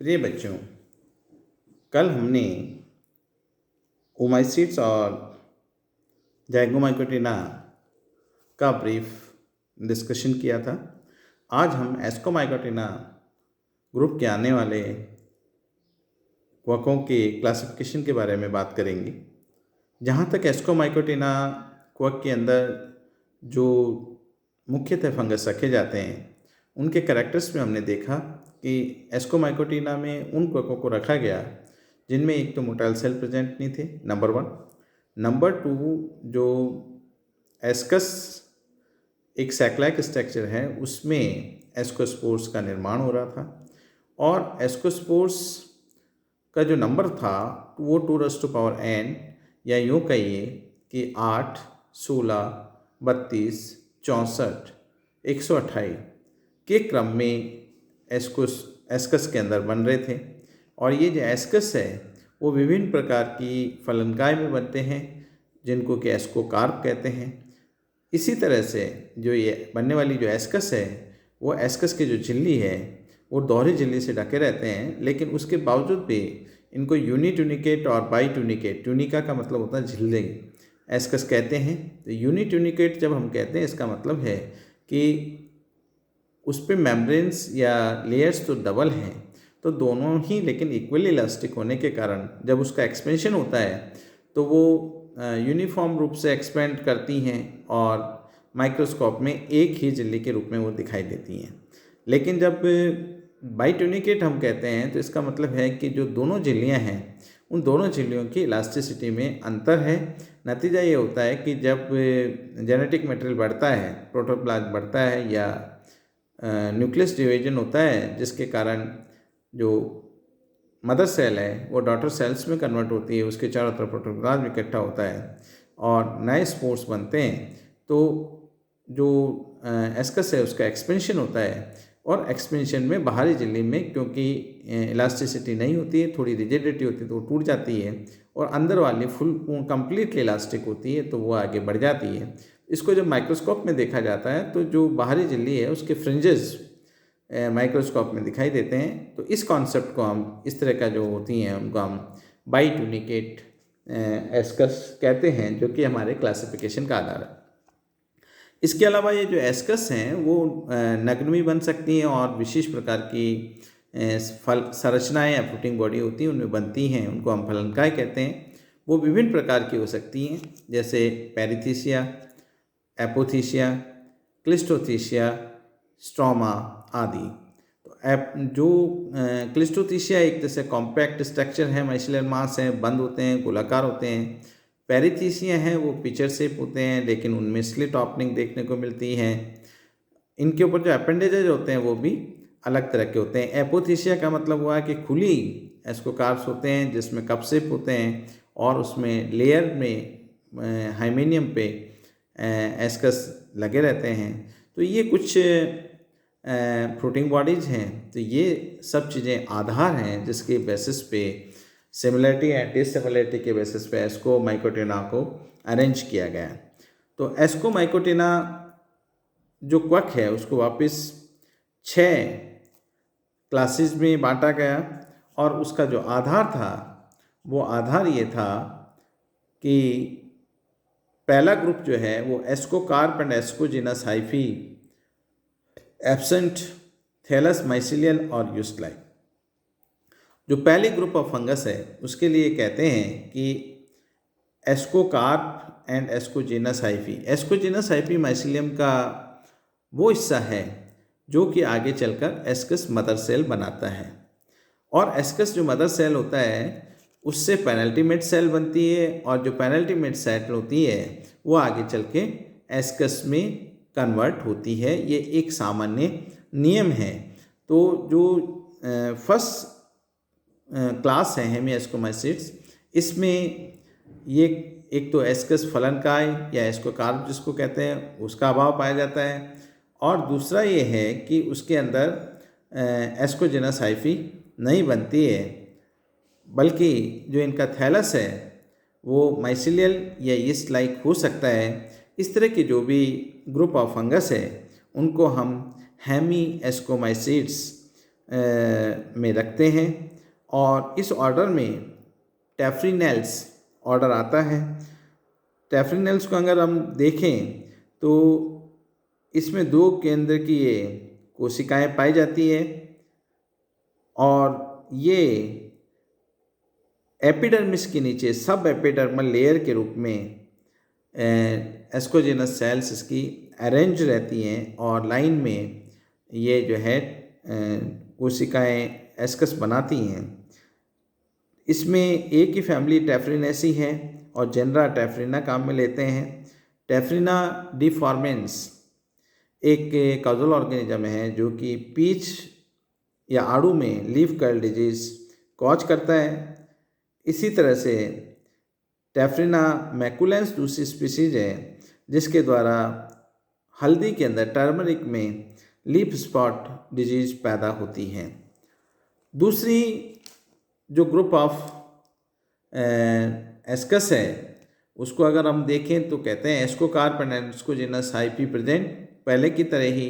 प्रिय बच्चों, कल हमने ओमाइसीट्स और जाइगोमाइकोटिना का ब्रीफ डिस्कशन किया था। आज हम एस्कोमाइकोटिना ग्रुप के आने वाले क्वकों के क्लासिफिकेशन के बारे में बात करेंगे। जहाँ तक एस्कोमाइकोटिना क्वक के अंदर जो मुख्यतः फंगस रखे जाते हैं उनके कैरेक्टर्स में हमने देखा कि एस्कोमाइकोटिना में उन क्वकों को रखा गया जिनमें एक तो मोटाइल सेल प्रेजेंट नहीं थे, नंबर 1। नंबर 2, जो एस्कस एक सैक्लाइक स्ट्रक्चर है उसमें एस्कोस्पोर्स का निर्माण हो रहा था और एस्कोस्पोर्स का जो नंबर था वो 2n या यूँ कहिए कि 8, 16, 32, 64, 128 के क्रम में एस्कस के अंदर बन रहे थे। और ये जो एस्कस है वो विभिन्न प्रकार की फलनकाय में बनते हैं जिनको कि एस्कोकार्प कहते हैं। इसी तरह से जो ये बनने वाली जो एस्कस है वो एस्कस की जो झिल्ली है वो दोहरी झिल्ली से ढके रहते हैं, लेकिन उसके बावजूद भी इनको यूनिट्यूनिकेट और बाईट्यूनिकेट, ट्यूनिका का मतलब होता है झिल्ली, एस्कस कहते हैं। तो यूनिट्यूनिकेट जब हम कहते हैं इसका मतलब है कि उस पर मेम्ब्रेन्स या लेयर्स तो डबल हैं, तो दोनों ही लेकिन इक्वली इलास्टिक होने के कारण जब उसका एक्सपेंशन होता है तो वो यूनिफॉर्म रूप से एक्सपेंड करती हैं और माइक्रोस्कोप में एक ही झिल्ली के रूप में वो दिखाई देती हैं। लेकिन जब बाईट्यूनिकेट हम कहते हैं तो इसका मतलब है कि जो दोनों झिल्लियाँ हैं उन दोनों झिल्लियों की इलास्टिसिटी में अंतर है। नतीजा ये होता है कि जब जेनेटिक मटेरियल बढ़ता है, प्रोटोप्लाज्म बढ़ता है या न्यूक्लियस डिवीजन होता है जिसके कारण जो मदर सेल है वो डॉटर सेल्स में कन्वर्ट होती है, उसके चारों तरफ प्रोटोप्लाज्म इकट्ठा होता है और नए स्पोर्स बनते हैं। तो जो एस्कस है उसका एक्सपेंशन होता है और एक्सपेंशन में बाहरी झिल्ली में क्योंकि इलास्टिसिटी नहीं होती है, थोड़ी रिजिडिटी होती है तो वो टूट जाती है, और अंदर वाली फुल कंप्लीटली इलास्टिक होती है तो वो आगे बढ़ जाती है। इसको जब माइक्रोस्कोप में देखा जाता है तो जो बाहरी झिल्ली है उसके फ्रिंजेस माइक्रोस्कोप में दिखाई देते हैं। तो इस कॉन्सेप्ट को हम, इस तरह का जो होती हैं उनको हम बाईट्यूनिकेट एस्कस कहते हैं, जो कि हमारे क्लासिफिकेशन का आधार है। इसके अलावा ये जो एस्कस हैं वो नग्न भी बन सकती हैं और विशेष प्रकार की फल संरचनाएँ या फ्रूटिंग बॉडी होती हैं उनमें बनती हैं, उनको हम फलनकाय कहते हैं। वो विभिन्न प्रकार की हो सकती हैं जैसे पेरिथीसिया, एपोथीसिया, क्लिस्टोथीसिया, स्ट्रोमा आदि। तो जो क्लिस्टोथीसिया एक जैसे कॉम्पैक्ट स्ट्रक्चर है, माइसेलर मास है, बंद होते हैं, गोलाकार होते हैं। पेरिथीसिया हैं वो पिचर शेप होते हैं लेकिन उनमें स्लिट ओपनिंग देखने को मिलती है। इनके ऊपर जो अपेंडेजेज होते हैं वो भी अलग तरह के होते हैं। एपोथीसिया का मतलब हुआ कि खुली एस्कोकार्प्स होते हैं जिसमें कप शेप होते हैं और उसमें लेयर में हाइमेनियम पे एस्कस लगे रहते हैं। तो ये कुछ फ्रूटिंग बॉडीज हैं। तो ये सब चीज़ें आधार हैं जिसके बेसिस पे सिमिलरिटी एंड डिसिमिलरिटी के बेसिस पे एस्कोमाइकोटिना को अरेंज किया गया है। तो एस्कोमाइकोटिना जो क्वक है उसको वापस 6 क्लासेस में बांटा गया और उसका जो आधार था वो आधार ये था कि पहला ग्रुप जो है वो ascocarp and ascogenous hyphae, absent, thallus, mycelial और यूस्टलाई। जो पहली ग्रुप ऑफ फंगस है उसके लिए कहते हैं कि ascocarp and ascogenous hyphae. Ascogenous hyphae mycelium का वो हिस्सा है जो कि आगे चलकर एस्कस मदर सेल बनाता है, और एस्कस जो मदर सेल होता है उससे पेनल्टीमेट सेल बनती है और जो पेनल्टीमेट सेल होती है वो आगे चल के एस्कस में कन्वर्ट होती है। ये एक सामान्य नियम है। तो जो फर्स्ट क्लास है हेमिएस्कोमाइसीट्स, इसमें ये एक तो एस्कस फलनकाय या एस्कोकार्प जिसको कहते हैं उसका अभाव पाया जाता है, और दूसरा ये है कि उसके अंदर एस्कोजिनस हाइफी नहीं बनती है, बल्कि जो इनका थैलस है वो माइसिलियल या यीस्ट लाइक हो सकता है। इस तरह की जो भी ग्रुप ऑफ फंगस है उनको हम हेमिएस्कोमाइसीट्स में रखते हैं और इस ऑर्डर में टेफ्रिनेल्स ऑर्डर आता है। टेफ्रिनेल्स को अगर हम देखें तो इसमें 2 केंद्र की ये कोशिकाएं पाई जाती है और ये एपिडर्मिस के नीचे सब एपिडर्मल लेयर के रूप में एस्कोजेनस सेल्स इसकी अरेंज रहती हैं और लाइन में ये जो है कोशिकाएं एस्कस बनाती हैं। इसमें एक ही फैमिली टेफ्रिनेसी है और जेनरा टेफ्रिना काम में लेते हैं। टेफ्रिना डिफॉर्मेंस एक काउजल ऑर्गेनिज्म है जो कि पीच या आड़ू में लीफ कर्ल डिजीज कॉज करता है। इसी तरह से टेफ्रिना मैकुलेंस दूसरी स्पीसीज है जिसके द्वारा हल्दी के अंदर टर्मरिक में लीफ स्पॉट डिजीज पैदा होती है। दूसरी जो ग्रुप ऑफ एस्कस है उसको अगर हम देखें तो कहते हैं एस्कोकार्प एंड एस्कोजेनस हाइपी प्रेजेंट। पहले की तरह ही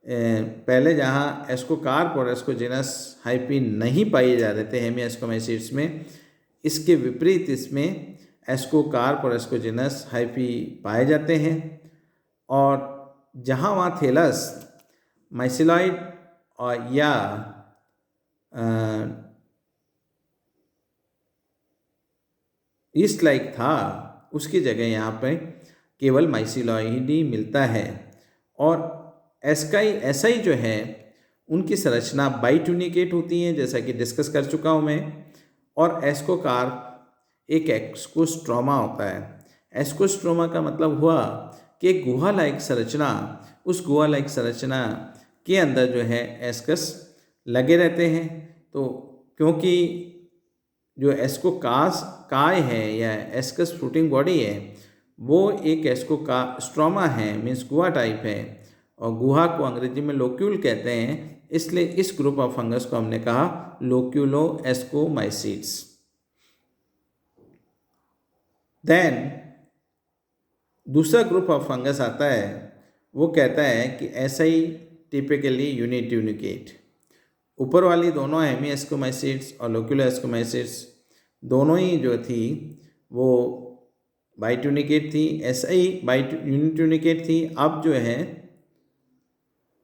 पहले जहाँ एस्कोकार्प और एस्कोजेनस हाइपी नहीं पाए जा रहे थे हेमिएस्कोमाइसीड्स में, इसके विपरीत इसमें एस्कोकार्प और एस्कोजेनस हाइपी पाए जाते हैं। और जहाँ वहाँ थैलस माइसिलॉइड और या ईस्ट लाइक था उसकी जगह यहाँ पे केवल माइसिलॉइड ही मिलता है। और एसआई जो है उनकी संरचना बाइट्यूनिकेट होती है जैसा कि डिस्कस कर चुका हूँ मैं। और एस्कोकार्प एक एस्कोस्ट्रोमा होता है। एस्कोस्ट्रोमा का मतलब हुआ कि एक गुहा लाइक संरचना, उस गुहा लाइक संरचना के अंदर जो है एस्कस लगे रहते हैं। तो क्योंकि जो एस्कोकाय है या एस्कस फ्रूटिंग बॉडी है वो एक एस्कोस्ट्रोमा है, मीन्स गुहा टाइप है और गुहा को अंग्रेजी में लोक्यूल कहते हैं। इसलिए इस ग्रुप ऑफ फंगस को हमने कहा लोक्यूलो एस्कोमाइसीड्स। देन दूसरा ग्रुप ऑफ फंगस आता है, वो कहता है कि एसआई टिपिकली यूनिट्यूनिकेट। ऊपर वाली दोनों हेमिएस्कोमाइसीड्स और लोक्यूलो एस्कोमाइसीड्स दोनों ही जो थी वो बाइट्यूनिकेट थी। एसआई यूनिट्यूनिकेट थी। अब जो है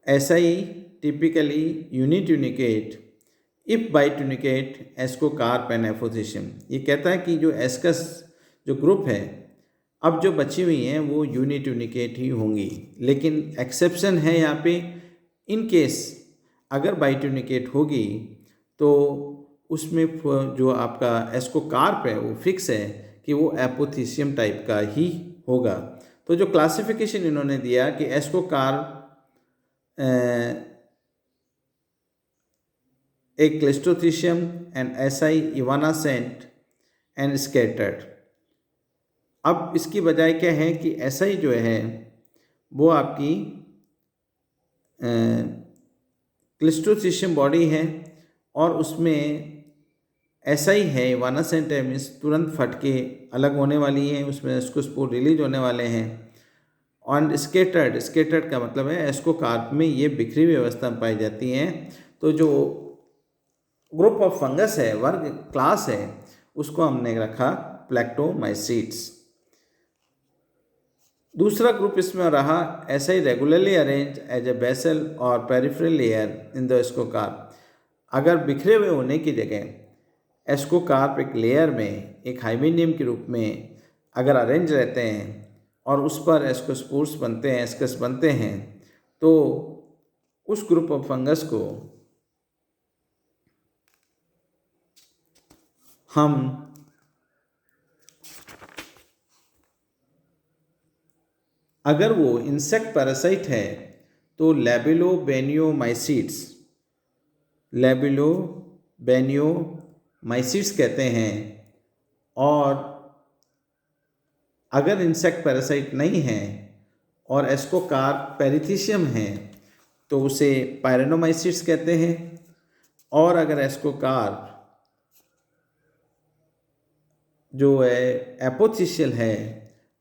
asci typically unitunicate if bitunicate ascocarp and apothecium. ये कहता है कि जो एस्कस जो ग्रुप है अब जो बची हुई हैं वो यूनिट्यूनिकेट ही होंगी, लेकिन एक्सेप्शन है यहाँ पे। इन केस अगर बाइट्यूनिकेट होगी तो उसमें जो आपका एस्कोकार्प है वो फिक्स है कि वो एपोथिशियम टाइप का ही होगा। तो जो क्लासिफिकेशन इन्होंने दिया कि एस्कोकार्प एक क्लिस्टोथिशियम एंड एसआई इवानासेंट एंड स्कैटर्ड। अब इसकी बजाय क्या है कि एसआई जो है वो आपकी क्लिस्टोथिशियम बॉडी है और उसमें एसआई है इवानासेंट है, मीन्स तुरंत फट के अलग होने वाली है, उसमें एस्कोस्पोर रिलीज होने वाले हैं। और स्केटर्ड का मतलब है एस्कोकार्प में ये बिखरी हुई अवस्था में पाई जाती हैं। तो जो ग्रुप ऑफ फंगस है, वर्ग क्लास है, उसको हमने रखा प्लैक्टोमाइसीड्स। दूसरा ग्रुप इसमें रहा asci regularly arrange as a basal और peripheral layer in the ascocarp. अगर बिखरे हुए होने की जगह एस्कोकार्प एक लेयर में एक हाइमेनियम के रूप में अगर अरेंज रहते हैं और उस पर एस्कोस्पोर्स बनते हैं, एस्कस बनते हैं, तो उस ग्रुप ऑफ फंगस को हम अगर वो इंसेक्ट पैरासाइट है तो लेबिलोबेनियोमाइसीड्स कहते हैं। और अगर इंसेक्ट पैरासाइट नहीं है और एस्कोकार्प पेरिथिशियम है तो उसे पायरेनोमाइसीड्स कहते हैं। और अगर एस्कोकार्प जो है एपोथिशियल है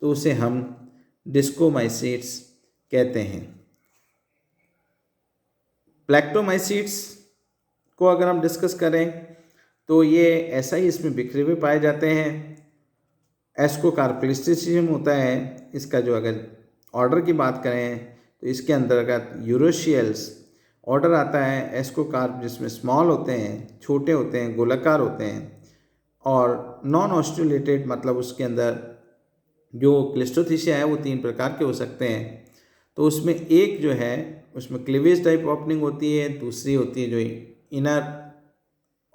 तो उसे हम डिस्कोमाइसीड्स कहते हैं। प्लैक्टोमाइसीड्स को अगर हम डिस्कस करें तो ये ऐसा ही इसमें बिखरे हुए पाए जाते हैं। एस्कोकार्पिस्टिसिज्म होता है इसका, जो अगर ऑर्डर की बात करें तो इसके अंतर्गत यूरोशियल्स ऑर्डर आता है। एस्कोकार्प जिसमें स्मॉल होते हैं, छोटे होते हैं, गोलाकार होते हैं, और नॉन ऑस्ट्रुलेटेड मतलब उसके अंदर जो क्लिस्टोथिसिया है वो 3 प्रकार के हो सकते हैं। तो उसमें एक जो है उसमें क्लीवेज टाइप ओपनिंग होती है, दूसरी होती है जो इनर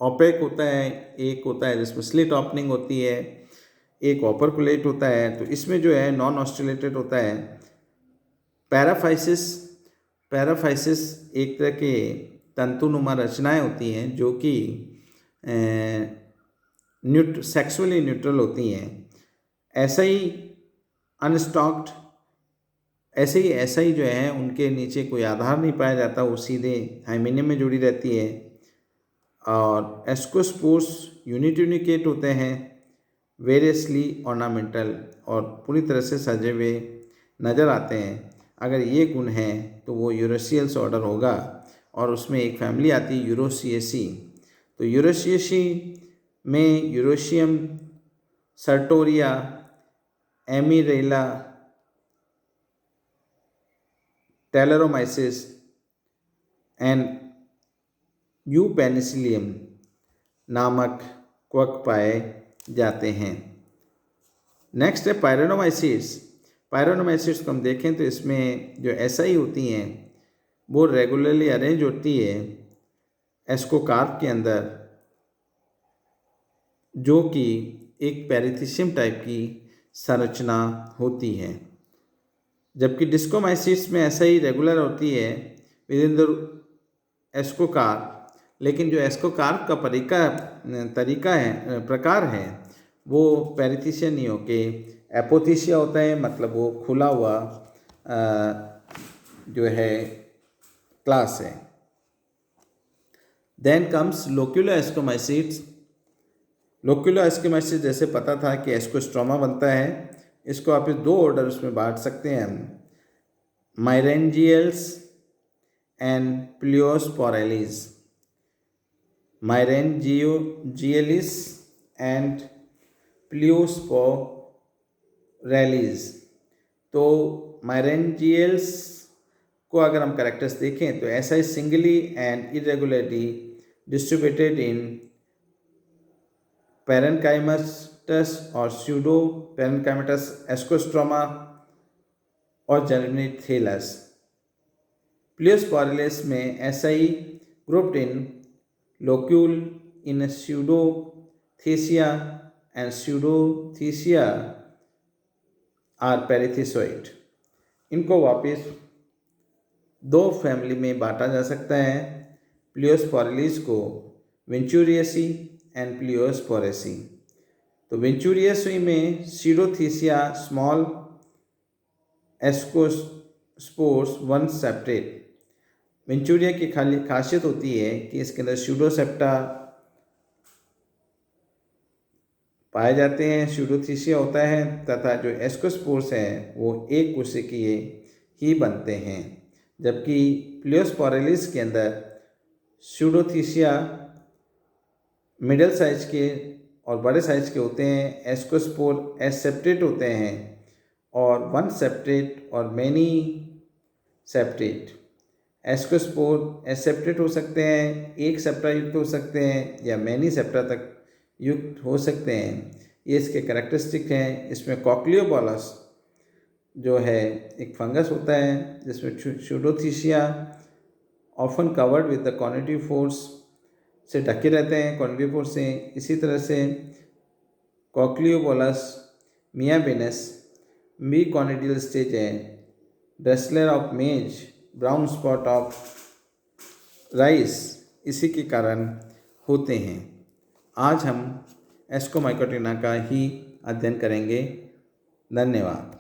ओपेक होता है, एक होता है जिसमें स्लिट ओपनिंग होती है, एक ओपरकुलेट होता है। तो इसमें जो है नॉन ऑस्ट्रुलेटेड होता है। पैराफाइसिस एक तरह के तंतुनुमा रचनाएं होती हैं जो कि सेक्सुअली न्यूट्रल होती हैं। ऐसा ही अनस्टॉक्ड, ऐसा ही जो है उनके नीचे कोई आधार नहीं पाया जाता, वो सीधे हाइमेनियम में जुड़ी रहती है। और एस्कोस्पोर्स यूनिट्यूनिकेट होते हैं, वेरियसली ऑर्नामेंटल और पूरी तरह से सजे हुए नज़र आते हैं। अगर ये गुण हैं तो वो यूरोशियल्स ऑर्डर होगा, और उसमें एक फैमिली आती है यूरोसिएसी। तो यूरोसिएसी में यूरोशियम, सर्टोरिया, एमिरेला, टेलरोमाइसिस एंड यू पेनिसिलियम नामक क्वक पाए जाते हैं। नेक्स्ट है पायरेनोमाइसिस। पायरेनोमाइसिस को हम देखें तो इसमें जो एसआई होती हैं वो रेगुलरली अरेंज होती है एस्कोकार्प के अंदर, जो कि एक पेरिथिशियम टाइप की संरचना होती है। जबकि डिस्कोमाइसिस में ऐसा ही रेगुलर होती है विद इन द एस्कोकार्प, लेकिन जो एस्कोकार्प का प्रकार है वो पेरिथिशियन नहीं होके एपोथिसिया होता है, मतलब वो खुला हुआ जो है क्लास है। Then comes लोक्यूलो एस्कोमाइसिस। लोक्यूलो एस्कोमाइसिस जैसे पता था कि एस्कोस्ट्रोमा बनता है, इसको आप 2 ऑर्डर्स में बांट सकते हैं, माइरेंजियल्स एंड प्लियोस्पोरेलिस। माइरेंजियलिस एंड प्लियोस्पोरेलिस। तो माइरेंजियल्स को अगर हम कैरेक्टर्स देखें तो ऐसा ही singly and irregularly distributed in parenchymatous और स्यूडो पेरेन्काइमटस एस्कोस्ट्रोमा और जर्मिनेथेलस। प्लियोस्पोरेलिस में ऐसा ही grouped in locule in pseudothecia and pseudothecia are perithecioid. इनको वापस 2 फैमिली में बांटा जा सकता है, प्लियोस्पोरेलिस को वेंचुरियसी एंड प्लियोस्पोरेसी। तो वेंचुरियसी में स्यूडोथेसिया स्मॉल एस्कोस्पोर्स वन सेपरेट। वेंचुरिया की खासियत होती है कि इसके अंदर स्यूडोसेप्टा पाए जाते हैं, स्यूडोथेसिया होता है, तथा जो एस्कोस्पोर्स हैं वो एक कोशिकीय ही बनते हैं। जबकि प्लियोस्पोरेलिस के अंदर स्यूडोथेसिया मिडिल साइज के और बड़े साइज के होते हैं, एस्कोस्पोर एसेप्टेट होते हैं, और वन सेप्टेट और मैनी सेप्टेट। एस्कोस्पोर एसेप्टेट हो सकते हैं, एक सेप्टा युक्त हो सकते हैं, या मैनी सेप्टा तक युक्त हो सकते हैं। ये इसके कैरेक्टरिस्टिक हैं। इसमें कॉक्लियोबोलस जो है एक फंगस होता है जिसमें स्यूडोथेसिया ऑफन कवर्ड विद द कॉनिडियोफोर्स से ढके रहते हैं, कॉनिडियोफोर से। इसी तरह से कॉक्लियोबोलस मियाबिनस बी कॉनिडियल स्टेज है, ड्रेसलर ऑफ मेज, ब्राउन स्पॉट ऑफ राइस इसी के कारण होते हैं। आज हम एस्कोमाइकोटिना का ही अध्ययन करेंगे। धन्यवाद।